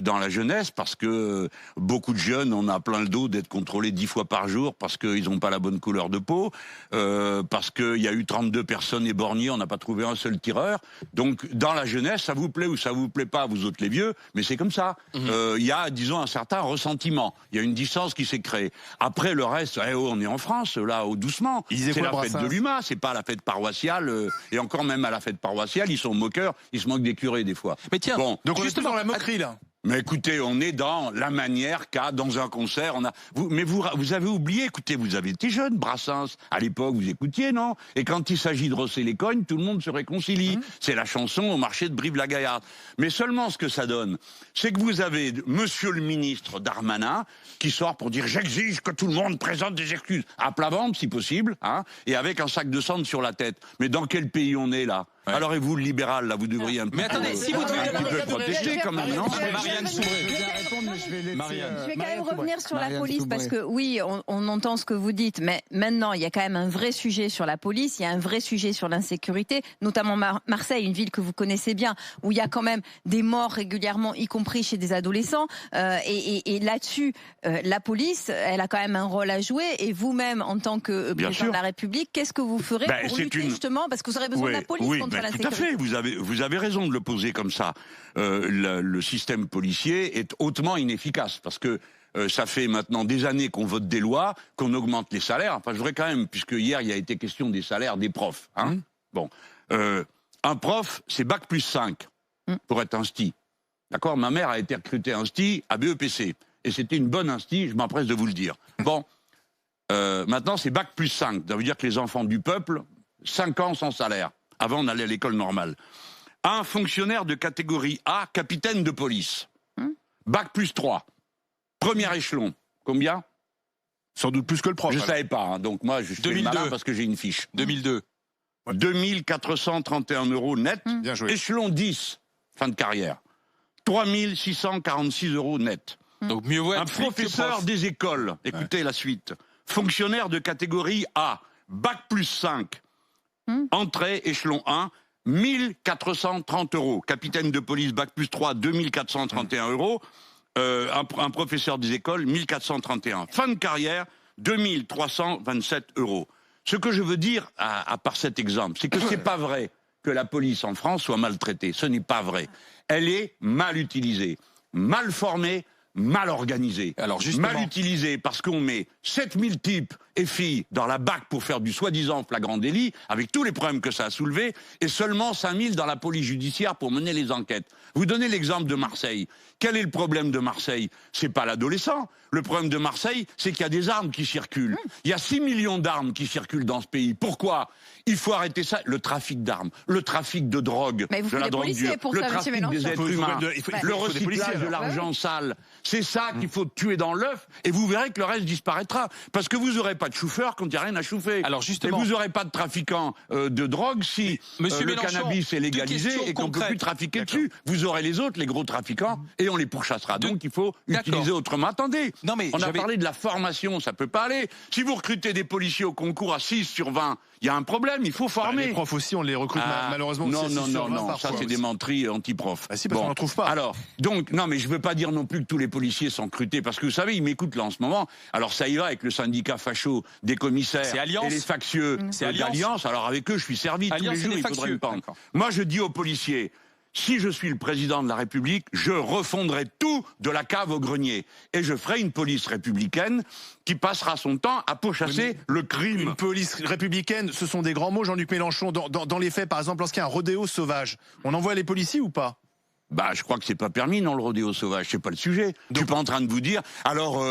dans la jeunesse, parce que beaucoup de jeunes, on a plein le dos d'être contrôlés 10 fois par jour parce qu'ils n'ont pas la bonne couleur de peau, parce qu'il y a eu 32 personnes éborgnées, on n'a pas trouvé un seul tireur. Donc, dans la jeunesse, ça vous plaît ou ça vous plaît pas, vous autres les vieux, mais c'est comme ça. Il y a, disons, un certain ressentiment. Il y a une distance qui s'est créée. Après, le reste, on est en France, là, doucement. C'est la fête de l'UMA, c'est pas la fête paroissiale. Et encore même à la fête paroissiale, ils sont moqueurs, ils se moquent des curés des fois. Mais tiens, bon, donc justement dans la moquerie là. Mais écoutez, on est dans la manière qu'a dans un concert. Vous avez oublié, écoutez, vous avez été jeune, Brassens. À l'époque, vous écoutiez, non ? Et quand il s'agit de rosser les cognes, tout le monde se réconcilie. C'est la chanson au marché de Brive-la-Gaillarde. Mais seulement ce que ça donne, c'est que vous avez Monsieur le ministre Darmanin qui sort pour dire « J'exige que tout le monde présente des excuses ». À plat ventre, si possible, hein, et avec un sac de cendre sur la tête. Mais dans quel pays on est, là ? Ouais. Alors et vous, le libéral, là, vous devriez un Mais attendez, si vous devez un petit peu protester quand même, non? Marianne Soubré. Je vais quand même revenir sur la Marianne police Soubré. parce que oui, on entend ce que vous dites, mais maintenant il y a quand même un vrai sujet sur la police, il y a un vrai sujet sur l'insécurité, notamment Marseille, une ville que vous connaissez bien, où il y a quand même des morts régulièrement, y compris chez des adolescents. Et là-dessus, la police, elle a quand même un rôle à jouer. Et vous-même, en tant que Bien président sûr. de la République, qu'est-ce que vous ferez Ben, pour c'est lutter une- justement, parce que vous aurez besoin de la police oui, contre ben, tout à l'insécurité. fait. Vous avez raison de le poser comme ça. Le système policier est hautement inefficace parce que ça fait maintenant des années qu'on vote des lois, qu'on augmente les salaires. Enfin, je voudrais quand même, puisque hier il a été question des salaires des profs. Hein. Bon, un prof, c'est bac plus 5 pour être insti. D'accord. Ma mère a été recrutée insti à BEPC et c'était une bonne insti. Je m'empresse de vous le dire. Bon, maintenant c'est bac plus 5. Ça veut dire que les enfants du peuple, 5 ans sans salaire. Avant, on allait à l'école normale. Un fonctionnaire de catégorie A, capitaine de police. Bac plus 3. Premier échelon. Combien? Sans doute plus que le prof. Je ne alors. savais pas. Hein. Donc moi, je suis 2002. malin parce que j'ai une fiche. 2002. 2431 € net. Bien joué. Échelon 10, fin de carrière. 3646 € net. Donc mieux vaut Un être flic que professeur prof. des écoles, écoutez la suite. Fonctionnaire de catégorie A, bac plus 5, entrée, échelon 1, 1430 €. Capitaine de police, bac plus 3, 2431 €. Un professeur des écoles, 1431. Fin de carrière, 2327 €. Ce que je veux dire, à part cet exemple, c'est que c'est pas vrai que la police en France soit maltraitée. Ce n'est pas vrai. Elle est mal utilisée, mal formée, mal organisée. Alors, justement- Mal utilisée parce qu'on met 7000 types et filles dans la BAC pour faire du soi-disant flagrant délit, avec tous les problèmes que ça a soulevé, et seulement 5000 dans la police judiciaire pour mener les enquêtes. Vous donnez l'exemple de Marseille. Quel est le problème de Marseille? C'est pas l'adolescent. Le problème de Marseille, c'est qu'il y a des armes qui circulent. Il y a 6 millions d'armes qui circulent dans ce pays. Pourquoi? Il faut arrêter ça. Le trafic d'armes, le trafic de drogue, Mais vous de faut la des drogue policiers dure, pour le ça, monsieur trafic Mélenchon. des êtres Il faut humains, de- il faut- il le faut des policiers, recyclage de alors. l'argent sale. C'est ça qu'il faut tuer dans l'œuf, et vous verrez que le reste disparaîtra. Parce que vous n'aurez pas de chauffeur quand il n'y a rien à chauffer. Alors, justement- Et vous n'aurez pas de trafiquants de drogue si Monsieur le Mélenchon, cannabis est deux légalisé questions et qu'on ne peut plus concrètes. trafiquer dessus. Vous aurez les autres, les gros trafiquants, et on les pourchassera. Donc il faut D'accord. utiliser autrement. Attendez, Non, mais on a j'avais- parlé de la formation, ça peut pas aller. Si vous recrutez des policiers au concours à 6 sur 20, il y a un problème, il faut Bah, former. les profs aussi, on les recrute malheureusement. Non, aussi non, à 6 sur non, 20 non, parfois ça c'est des aussi. menteries anti-profs. Ah si, parce qu'on n'en trouve pas. Alors, donc, non, mais je veux pas dire non plus que tous les policiers sont recrutés, parce que vous savez, ils m'écoutent là en ce moment. Alors ça y va avec le syndicat facho des commissaires C'est Alliance. et les factieux C'est Alliance. d'Alliance. Alors avec eux, je suis servi tous Alliance, les c'est jours, les il faudrait factieux. me pendre. D'accord. Moi, je dis aux policiers, si je suis le président de la République, je refondrai tout de la cave au grenier. Et je ferai une police républicaine qui passera son temps à pourchasser le crime. Une police républicaine, ce sont des grands mots, Jean-Luc Mélenchon. Dans les faits, par exemple, lorsqu'il y a un rodéo sauvage, on envoie les policiers ou pas? Bah, je crois que c'est pas permis dans le rodéo sauvage, c'est pas le sujet. Je suis pas en train de vous dire, alors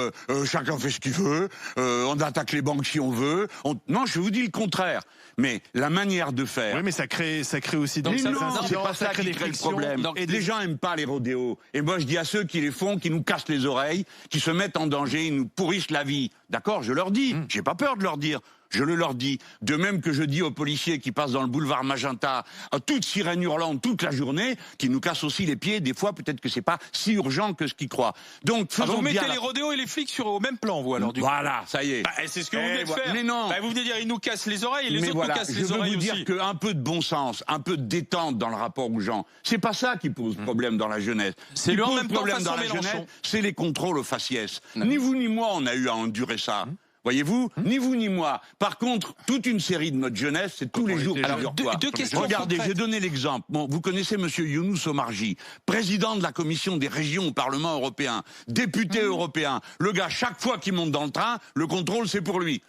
chacun fait ce qu'il veut, on attaque les banques si on veut. Non, je vous dis le contraire. Mais la manière de faire. Oui, mais ça crée aussi des Mais non, incidents, c'est pas ça qui des crée le frictions. problème. Donc, Et les gens aiment pas les rodéos. Et moi, je dis à ceux qui les font, qui nous cassent les oreilles, qui se mettent en danger, ils nous pourrissent la vie. D'accord, je leur dis. J'ai pas peur de leur dire. Je le leur dis. De même que je dis aux policiers qui passent dans le boulevard Magenta, à toute sirène hurlante toute la journée, qui nous cassent aussi les pieds. Des fois, peut-être que c'est pas si urgent que ce qu'ils croient. Donc, Ah, faisons vous mettez bien les rodéos et les flics au même plan, vous, alors, du coup. Voilà, ça y est. Bah, c'est ce que vous Eh, venez de voilà. faire. Mais non. Bah, vous venez de dire, ils nous cassent les oreilles et les Mais autres voilà, nous cassent je les veux oreilles vous aussi. dire qu'un peu de bon sens, un peu de détente dans le rapport aux gens, c'est pas ça qui pose problème dans la jeunesse. C'est Ce qui le en pose même temps problème façon dans la Mélenchon. jeunesse, c'est les contrôles aux faciès. Ni vous ni moi, on a eu à endurer ça. Voyez-vous, ni vous ni moi. Par contre, toute une série de notre jeunesse, c'est tous les jours. Alors, plusieurs deux- fois. deux questions Regardez, concrètes. j'ai donné l'exemple. Bon, vous connaissez Monsieur Younous Omarji, président de la commission des régions au Parlement européen, député européen. Le gars, chaque fois qu'il monte dans le train, le contrôle, c'est pour lui.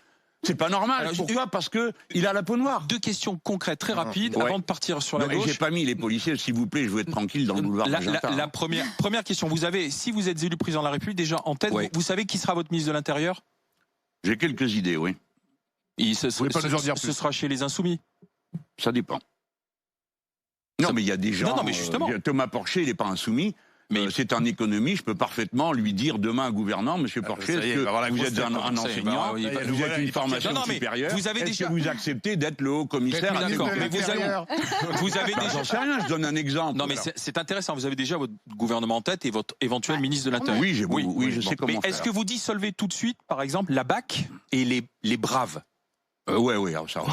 C'est pas normal. Alors, Pourquoi? Parce que il a la peau noire. Deux questions concrètes, très rapides, Ouais. avant de partir sur la Non, mais j'ai gauche. pas mis les policiers, s'il vous plaît, je veux être tranquille dans le boulevard Magenta. La première question, vous avez, si vous êtes élu président de la République, déjà en tête, Ouais. vous savez qui sera votre ministre de l'Intérieur? J'ai quelques idées, oui. Ce voulez pas nous en dire plus? sera chez les Insoumis. Ça dépend. Non, mais il y a des gens. Non, mais justement. Thomas Porcher, il n'est pas insoumis. Mais c'est en économie, je peux parfaitement lui dire demain, gouvernant, Monsieur Porcher, est-ce que vous êtes un enseignant, vous êtes une formation supérieure, vous avez est-ce déjà... que vous acceptez d'être le haut commissaire? D'accord, mais vous avez déjà... J'en sais rien, je donne un exemple. Non, mais c'est intéressant, vous avez déjà votre gouvernement en tête et votre éventuel ministre de l'Intérieur. Oui, je sais comment faire. Mais est-ce que vous dissolvez tout de suite, par exemple, la BAC et les braves? Ouais, alors ça.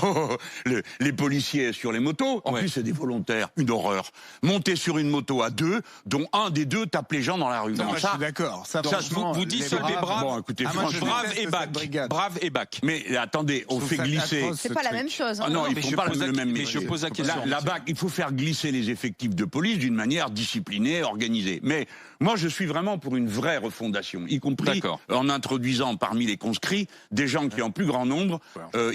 Les policiers sur les motos, en plus c'est des volontaires, une horreur. Monter sur une moto à deux, dont un des deux tape les gens dans la rue. Non, je suis d'accord. Vous dissolvez braves, bon, écoutez, braves et BAC. Mais attendez, on fait glisser. C'est pas la même chose. Ah non, ils font pas le même. Mais je pose la question. La BAC, il faut faire glisser les effectifs de police d'une manière disciplinée, organisée. Mais moi, je suis vraiment pour une vraie refondation, y compris en introduisant parmi les conscrits des gens qui, en plus grand nombre,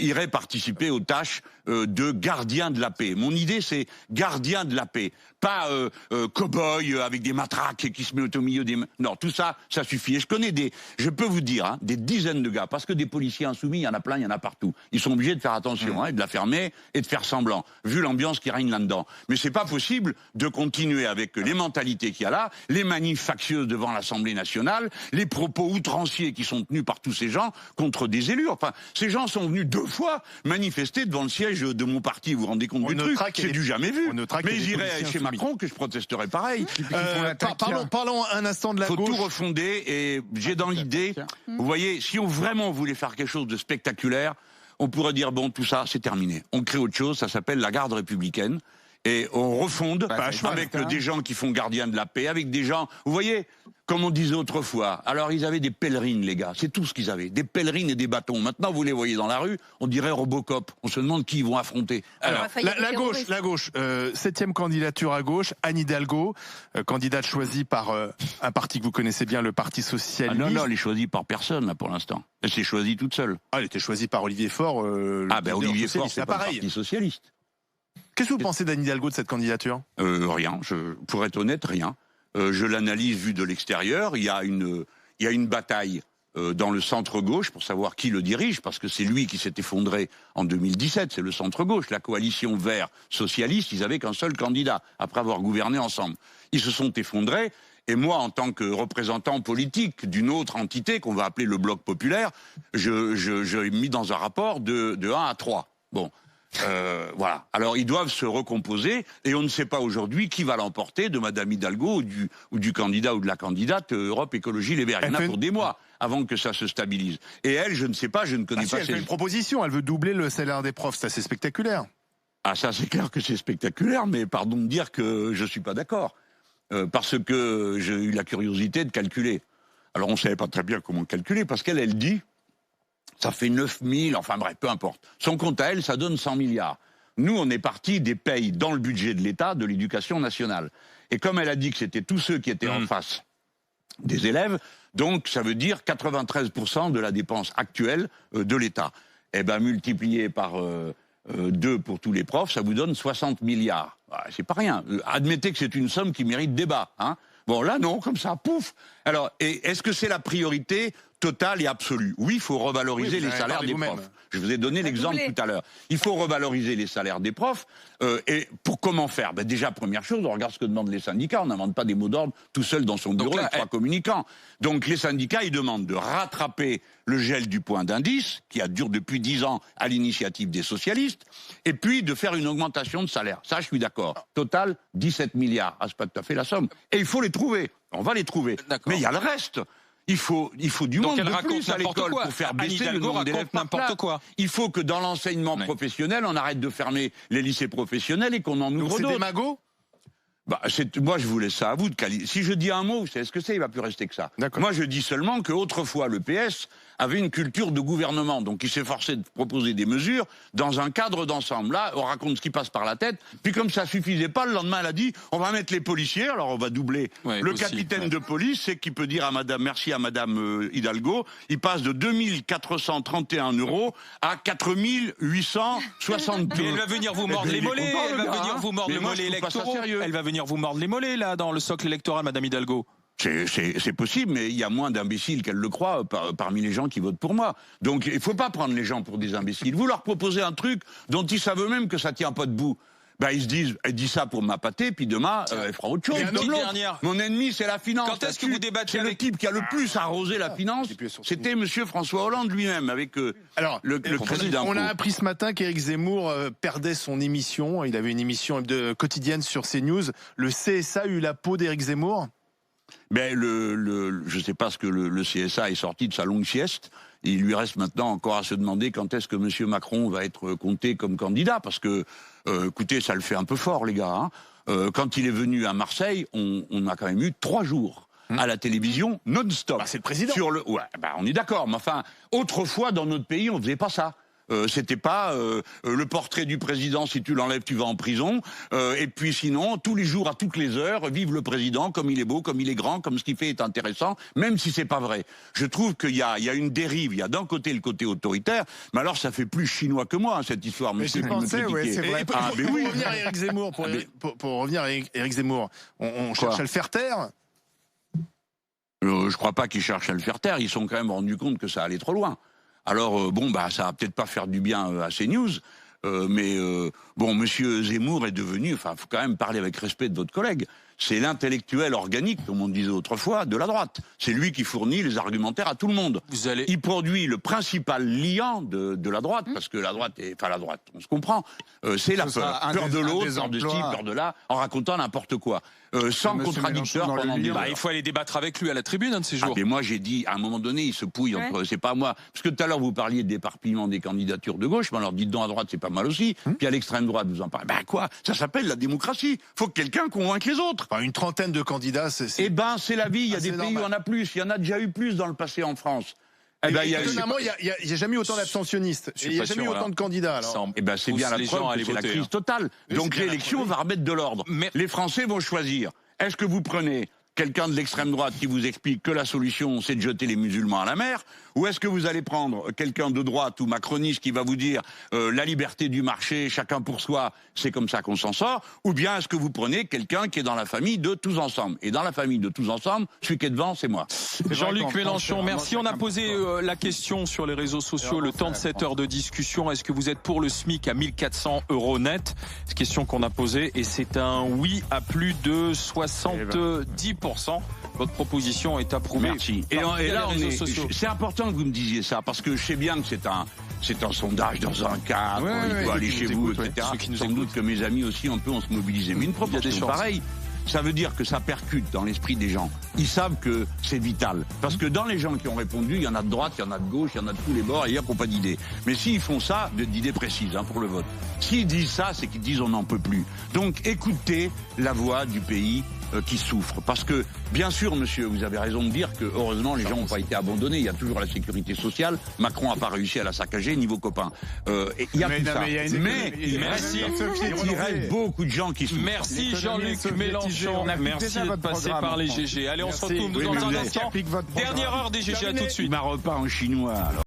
iraient participer aux tâches de gardiens de la paix. Mon idée, c'est gardien de la paix, pas cow-boy avec des matraques qui se met au milieu des... Non, tout ça, ça suffit. Et je peux vous dire, des dizaines de gars, parce que des policiers insoumis, il y en a plein, il y en a partout. Ils sont obligés de faire attention, et de la fermer et de faire semblant, vu l'ambiance qui règne là-dedans. Mais c'est pas possible de continuer avec les mentalités qu'il y a là, les manifs factieuses devant l'Assemblée nationale, les propos outranciers qui sont tenus par tous ces gens contre des élus. Enfin, ces gens sont venus 2 fois manifester devant le siège de mon parti. Vous vous rendez compte du truc? C'est du jamais vu. Mais j'irai chez Macron que je protesterai pareil. Parlons un instant de la gauche. Il faut tout refonder et j'ai dans l'idée, vous voyez, si on vraiment voulait faire quelque chose de spectaculaire, on pourrait dire bon, tout ça, c'est terminé. On crée autre chose, ça s'appelle la garde républicaine. Et on refonde avec des gens qui font gardien de la paix, avec des gens, vous voyez, comme on disait autrefois. Alors ils avaient des pèlerines, les gars, c'est tout ce qu'ils avaient, des pèlerines et des bâtons. Maintenant vous les voyez dans la rue, on dirait Robocop. On se demande qui ils vont affronter. Alors la gauche, 7e candidature à gauche, Anne Hidalgo, candidate choisie par un parti que vous connaissez bien, le Parti socialiste. Non, elle est choisie par personne là pour l'instant. Elle s'est choisie toute seule. Elle était choisie par Olivier Faure. Olivier Faure, c'est pas le Parti socialiste. Qu'est-ce que vous pensez d'Anne Hidalgo, de cette candidature? Rien. Pour être honnête, rien. Je l'analyse vue de l'extérieur. Il y a une bataille dans le centre-gauche pour savoir qui le dirige, parce que c'est lui qui s'est effondré en 2017. C'est le centre-gauche. La coalition vert-socialiste, ils avaient qu'un seul candidat, après avoir gouverné ensemble. Ils se sont effondrés. Et moi, en tant que représentant politique d'une autre entité, qu'on va appeler le Bloc populaire, j'ai mis dans un rapport de 1 à 3. Bon. Voilà. Alors ils doivent se recomposer et on ne sait pas aujourd'hui qui va l'emporter, de Madame Hidalgo ou du candidat ou de la candidate Europe Écologie Les Verts. Il y en a pour des mois avant que ça se stabilise. Et elle, je ne sais pas, je ne connais pas. Elle fait une proposition, elle veut doubler le salaire des profs, c'est assez spectaculaire. Ah ça c'est clair que c'est spectaculaire, mais pardon de dire que je suis pas d'accord. Parce que j'ai eu la curiosité de calculer. Alors on savait pas très bien comment calculer, parce qu'elle dit... Ça fait 9 000, enfin bref, peu importe. Son compte à elle, ça donne 100 milliards. Nous, on est parti des payes dans le budget de l'État de l'éducation nationale. Et comme elle a dit que c'était tous ceux qui étaient en face des élèves, donc ça veut dire 93% de la dépense actuelle de l'État. Eh ben, multiplié par 2 pour tous les profs, ça vous donne 60 milliards. C'est pas rien. Admettez que c'est une somme qui mérite débat, hein. Bon, là, non, comme ça, pouf. Alors, est-ce que c'est la priorité totale et absolue? Oui, il faut revaloriser les salaires des profs. Je vous ai donné l'exemple tout à l'heure. Il faut revaloriser les salaires des profs. Et pour comment faire? Déjà, première chose, on regarde ce que demandent les syndicats. On n'invente pas des mots d'ordre tout seul dans son bureau avec 3 communicants. Donc les syndicats, ils demandent de rattraper le gel du point d'indice, qui dure depuis 10 ans à l'initiative des socialistes, et puis de faire une augmentation de salaire. Ça, je suis d'accord. Total, 17 milliards. C'est pas tout à fait la somme. Et il faut les trouver. On va les trouver. Mais il y a le reste. Il faut du monde de plus à l'école pour faire baisser le nombre d'élèves par classe. Il faut que dans l'enseignement professionnel, on arrête de fermer les lycées professionnels et qu'on en ouvre d'autres. C'est démago? Moi, je vous laisse ça à vous de qualifier. Si je dis un mot, vous savez ce que c'est, il va plus rester que ça. Moi, je dis seulement qu'autrefois, le PS avait une culture de gouvernement, donc il s'efforçait de proposer des mesures dans un cadre d'ensemble. Là, on raconte ce qui passe par la tête, puis comme ça suffisait pas, le lendemain, elle a dit, on va mettre les policiers, alors on va doubler le capitaine de police, c'est qui peut dire à Madame, merci à Madame Hidalgo, il passe de 2431 € à 4862. Mais elle va venir vous mordre les mollets, elle va venir vous mordre les mollets électoraux, elle va venir vous mordre les mollets, là, dans le socle électoral, Madame Hidalgo. C'est possible, mais il y a moins d'imbéciles qu'elle le croit parmi les gens qui votent pour moi. Donc il ne faut pas prendre les gens pour des imbéciles. Vous leur proposez un truc dont ils savent eux-mêmes que ça tient pas debout. bah ils se disent, elle dit ça pour m'appâter, puis demain, elle fera autre chose. Et une Comme petite l'autre. dernière. Mon ennemi, c'est la finance. Quand est-ce que vous débattez C'est le avec- type qui a le plus arrosé la finance. C'était Monsieur François Hollande lui-même, avec Alors, le crédit d'impôt. on a appris ce matin qu'Éric Zemmour perdait son émission. Il avait une émission quotidienne sur CNews. Le CSA a eu la peau d'Éric Zemmour. Ben je sais pas ce que le CSA est sorti de sa longue sieste. Il lui reste maintenant encore à se demander quand est-ce que Monsieur Macron va être compté comme candidat, parce que, écoutez, ça le fait un peu fort, les gars. Hein. Quand il est venu à Marseille, on a quand même eu 3 jours à la télévision non-stop. Bah, c'est le président. Ouais, bah, on est d'accord. Mais enfin, autrefois dans notre pays, on faisait pas ça. C'était pas le portrait du président, si tu l'enlèves, tu vas en prison. Et puis sinon, tous les jours, à toutes les heures, vive le président, comme il est beau, comme il est grand, comme ce qu'il fait est intéressant, même si c'est pas vrai. Je trouve qu'il y a une dérive. Il y a d'un côté le côté autoritaire, mais alors ça fait plus chinois que moi, hein, cette histoire. Mais monsieur, j'y vous me pensais, ouais, critiquez. c'est vrai. Pour mais oui. revenir à Éric Zemmour, pour revenir à Éric Zemmour, on Quoi cherche à le faire taire. Je crois pas qu'ils cherchent à le faire taire. Ils sont quand même rendus compte que ça allait trop loin. Alors bon, bah ça va peut-être pas faire du bien à CNews, mais bon, Monsieur Zemmour est devenu, enfin, faut quand même parler avec respect de votre collègue. C'est l'intellectuel organique, comme on disait autrefois, de la droite. C'est lui qui fournit les argumentaires à tout le monde. Vous allez... Il produit le principal liant de la droite, parce que la droite enfin la droite, on se comprend, c'est la peur. Peur de l'autre, peur de ci, peur de là, en racontant n'importe quoi. Sans Monsieur contradicteur Mélenchon dans pendant le des lion. heures. Bah, il faut aller débattre avec lui à la tribune un de ces jours. Mais moi j'ai dit, à un moment donné, il se pouille entre, c'est pas moi, parce que tout à l'heure vous parliez d'éparpillement des candidatures de gauche, mais alors dites donc à droite c'est pas mal aussi, puis à l'extrême droite vous en parlez. Ben quoi, ça s'appelle la démocratie. Faut que quelqu'un convainque les autres. Enfin, une trentaine de candidats, Eh ben c'est la vie. Il y a des c'est pays où normal. on a plus. Il y en a déjà eu plus dans le passé en France. Eh ben il y a, Étonnamment, il n'y a jamais eu autant d'abstentionnistes. Je suis Il n'y a pas jamais eu sûr, autant là. de candidats. Alors. Ça en- eh ben c'est bien la pousse les gens preuve à que aller c'est la voter, crise hein. totale. Oui, Donc c'est bien la l'élection preuve. va remettre de l'ordre. Mais- Les Français vont choisir. Est-ce que vous prenez quelqu'un de l'extrême droite qui vous explique que la solution c'est de jeter les musulmans à la mer, ou est-ce que vous allez prendre quelqu'un de droite ou macroniste qui va vous dire la liberté du marché, chacun pour soi, c'est comme ça qu'on s'en sort, ou bien est-ce que vous prenez quelqu'un qui est dans la famille de tous ensemble? Et dans la famille de tous ensemble, celui qui est devant, c'est moi. Jean-Luc Mélenchon, merci. On a posé la question sur les réseaux sociaux, le temps de cette heure de discussion. Est-ce que vous êtes pour le SMIC à 1400 € net? C'est une question qu'on a posée et c'est un oui à plus de 70%. Votre proposition est approuvée. Merci. par Et là, les réseaux sociaux. c'est important que vous me disiez ça, parce que je sais bien que c'est un sondage dans un cadre, Ouais, il ouais, faut ceux aller qui chez nous vous, écoutent, ouais. etc. Ceux qui nous Sans écoutent. doute que mes amis aussi un peu ont se mobilisé. Mais une Il y a des proportion chances. pareille, ça veut dire que ça percute dans l'esprit des gens. Ils savent que c'est vital. Parce que dans les gens qui ont répondu, il y en a de droite, il y en a de gauche, il y en a de tous les bords, et il y a qui n'ont pas d'idée. Mais s'ils font ça, d'idées précises pour le vote. S'ils disent ça, c'est qu'ils disent on n'en peut plus. Donc écoutez la voix du pays qui souffre. Parce que, bien sûr, monsieur, vous avez raison de dire que, heureusement, les gens n'ont pas été abandonnés. Il y a toujours la sécurité sociale. Macron n'a pas réussi à la saccager, niveau copain. Et il y a Mais tout non, ça. mais il y a une- Mais il y a merci. une Sophie il reste beaucoup de gens qui souffrent. Merci L'économie Jean-Luc soviétisée, Mélenchon. on a Merci déjà d'être votre passé programme par en les France. GG. Allez, on se Merci. retrouve Oui, dans mais un vous instant. Applique votre programme. Dernière heure des GG, à tout de suite. Il m'a repas en chinois, alors.